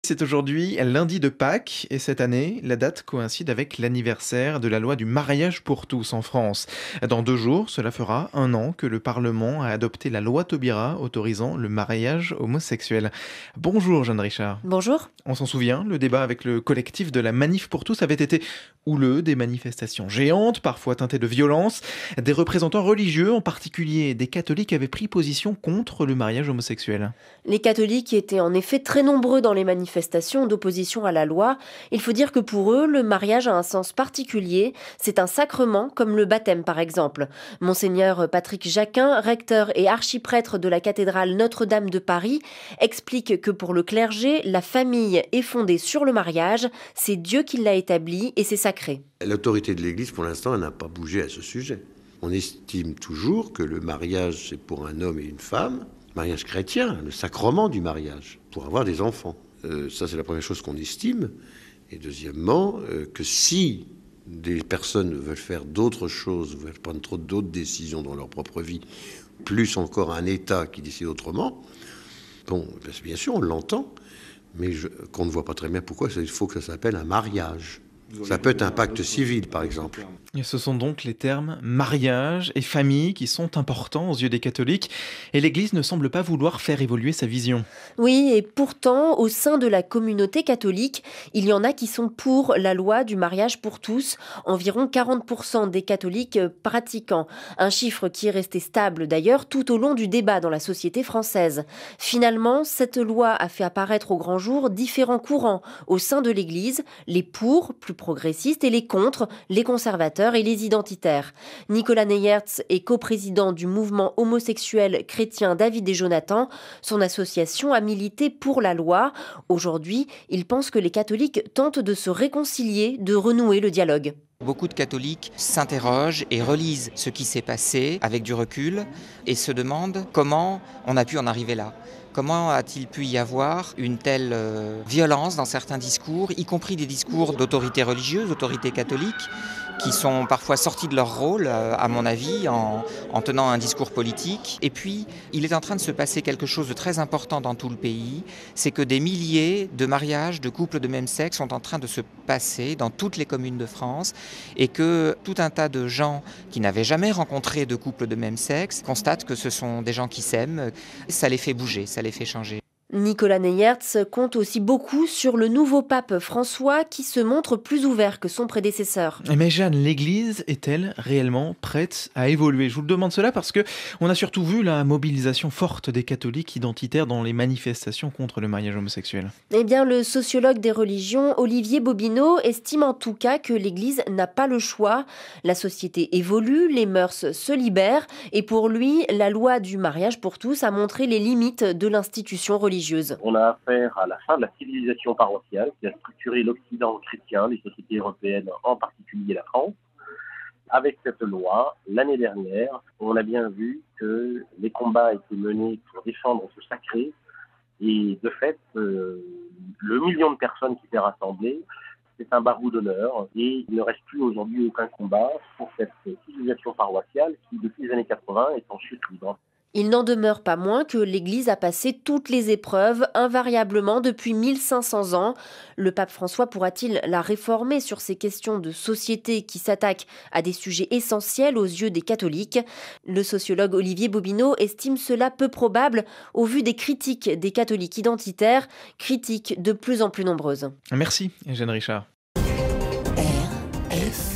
C'est aujourd'hui lundi de Pâques et cette année, la date coïncide avec l'anniversaire de la loi du mariage pour tous en France. Dans 2 jours, cela fera 1 an que le Parlement a adopté la loi Taubira autorisant le mariage homosexuel. Bonjour Jeanne Richard. Bonjour. On s'en souvient, le débat avec le collectif de la Manif pour tous avait été houleux, des manifestations géantes, parfois teintées de violence. Des représentants religieux, en particulier des catholiques, avaient pris position contre le mariage homosexuel. Les catholiques étaient en effet très nombreux dans les manifestations d'opposition à la loi. Il faut dire que pour eux, le mariage a un sens particulier. C'est un sacrement, comme le baptême par exemple. Monseigneur Patrick Jacquin, recteur et archiprêtre de la cathédrale Notre-Dame de Paris, explique que pour le clergé, la famille est fondée sur le mariage. C'est Dieu qui l'a établi et c'est sacré. L'autorité de l'Église, pour l'instant, elle n'a pas bougé à ce sujet. On estime toujours que le mariage, c'est pour un homme et une femme, mariage chrétien, le sacrement du mariage, pour avoir des enfants. Ça, c'est la première chose qu'on estime. Et deuxièmement, que si des personnes veulent faire d'autres choses, veulent prendre trop d'autres décisions dans leur propre vie, plus encore un État qui décide autrement, bon, bien sûr, on l'entend, mais qu'on ne voit pas très bien pourquoi il faut que ça s'appelle un mariage. Ça peut être un pacte civil, par exemple. Et ce sont donc les termes mariage et famille qui sont importants aux yeux des catholiques. Et l'Église ne semble pas vouloir faire évoluer sa vision. Oui, et pourtant, au sein de la communauté catholique, il y en a qui sont pour la loi du mariage pour tous. Environ 40% des catholiques pratiquants. Un chiffre qui est resté stable d'ailleurs tout au long du débat dans la société française. Finalement, cette loi a fait apparaître au grand jour différents courants au sein de l'Église. Les pour, plus progressistes, et les contre, les conservateurs et les identitaires. Nicolas Neyertz est coprésident du mouvement homosexuel chrétien David et Jonathan. Son association a milité pour la loi. Aujourd'hui, il pense que les catholiques tentent de se réconcilier, de renouer le dialogue. Beaucoup de catholiques s'interrogent et relisent ce qui s'est passé avec du recul et se demandent comment on a pu en arriver là. Comment a-t-il pu y avoir une telle violence dans certains discours, y compris des discours d'autorités religieuses, d'autorités catholiques, qui sont parfois sortis de leur rôle, à mon avis, en tenant un discours politique. Et puis, il est en train de se passer quelque chose de très important dans tout le pays, c'est que des milliers de mariages de couples de même sexe sont en train de se passer dans toutes les communes de France, et que tout un tas de gens qui n'avaient jamais rencontré de couples de même sexe constatent que ce sont des gens qui s'aiment. Ça les fait bouger, ça les fait changer. Nicolas Neyertz compte aussi beaucoup sur le nouveau pape François qui se montre plus ouvert que son prédécesseur. Mais Jeanne, l'Église est-elle réellement prête à évoluer ? Je vous le demande cela parce que on a surtout vu la mobilisation forte des catholiques identitaires dans les manifestations contre le mariage homosexuel. Eh bien, le sociologue des religions, Olivier Bobineau, estime en tout cas que l'Église n'a pas le choix. La société évolue, les mœurs se libèrent et pour lui, la loi du mariage pour tous a montré les limites de l'institution religieuse. On a affaire à la fin de la civilisation paroissiale qui a structuré l'Occident chrétien, les sociétés européennes, en particulier la France. Avec cette loi, l'année dernière, on a bien vu que les combats étaient menés pour défendre ce sacré. Et de fait, le million de personnes qui s'est rassemblé, c'est un barreau d'honneur. Et il ne reste plus aujourd'hui aucun combat pour cette civilisation paroissiale qui, depuis les années 80, est en chute libre. Il n'en demeure pas moins que l'Église a passé toutes les épreuves invariablement depuis 1500 ans. Le pape François pourra-t-il la réformer sur ces questions de société qui s'attaquent à des sujets essentiels aux yeux des catholiques ? Le sociologue Olivier Bobineau estime cela peu probable au vu des critiques des catholiques identitaires, critiques de plus en plus nombreuses. Merci Jeanne Richard. RFI